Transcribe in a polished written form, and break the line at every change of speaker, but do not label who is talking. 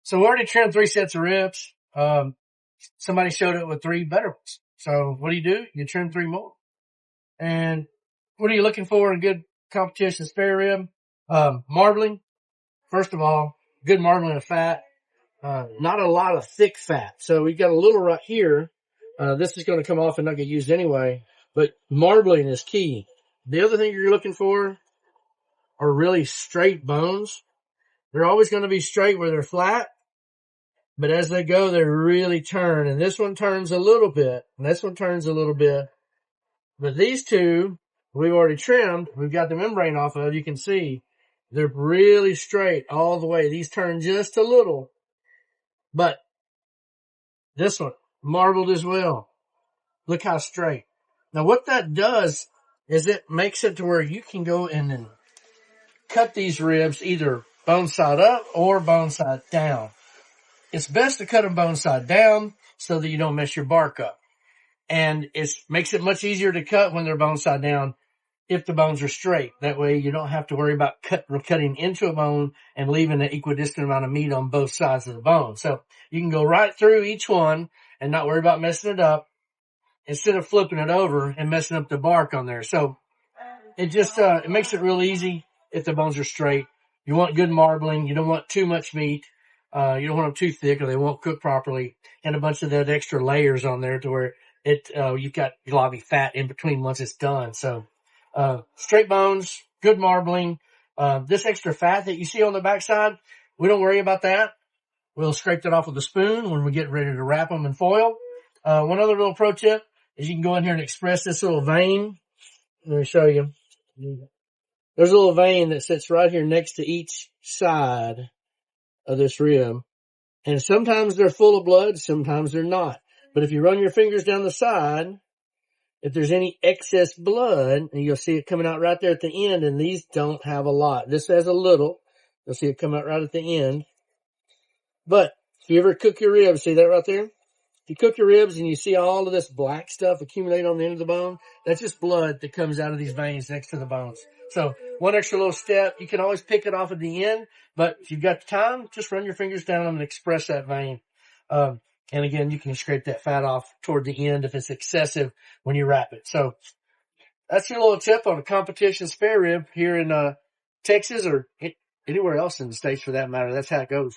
So we already trimmed 3 sets of ribs. Somebody showed it with 3 better ones. So what do? You trim 3 more. And what are you looking for in a good competition spare rib? Marbling. First of all, good marbling of fat. Not a lot of thick fat. So we got a little right here. This is going to come off and not get used anyway. But marbling is key. The other thing you're looking for are really straight bones. They're always going to be straight where they're flat. But as they go, they really turn. And this one turns a little bit. And this one turns a little bit. But these two, we've already trimmed. We've got the membrane off of. You can see they're really straight all the way. These turn just a little. But this one, marbled as well. Look how straight. Now what that does is it makes it to where you can go in and cut these ribs either bone side up or bone side down. It's best to cut them bone side down so that you don't mess your bark up. And it makes it much easier to cut when they're bone side down if the bones are straight. That way you don't have to worry about cutting into a bone and leaving an equidistant amount of meat on both sides of the bone. So you can go right through each one and not worry about messing it up instead of flipping it over and messing up the bark on there. So it just, it makes it real easy if the bones are straight. You want good marbling. You don't want too much meat. You don't want them too thick or they won't cook properly. And a bunch of that extra layers on there to where you've got globby fat in between once it's done. So, straight bones, good marbling. This extra fat that you see on the backside, we don't worry about that. We'll scrape that off with a spoon when we get ready to wrap them in foil. One other little pro tip is you can go in here and express this little vein. Let me show you. There's a little vein that sits right here next to each side of this rib. And sometimes they're full of blood, sometimes they're not. But if you run your fingers down the side, if there's any excess blood, and you'll see it coming out right there at the end, and these don't have a lot. This has a little. You'll see it come out right at the end. But if you ever cook your ribs, see that right there? If you cook your ribs and you see all of this black stuff accumulate on the end of the bone, that's just blood that comes out of these veins next to the bones. So one extra little step, you can always pick it off at the end, but if you've got the time, just run your fingers down them and express that vein. And again, you can scrape that fat off toward the end if it's excessive when you wrap it. So that's your little tip on a competition spare rib here in Texas or anywhere else in the States for that matter. That's how it goes.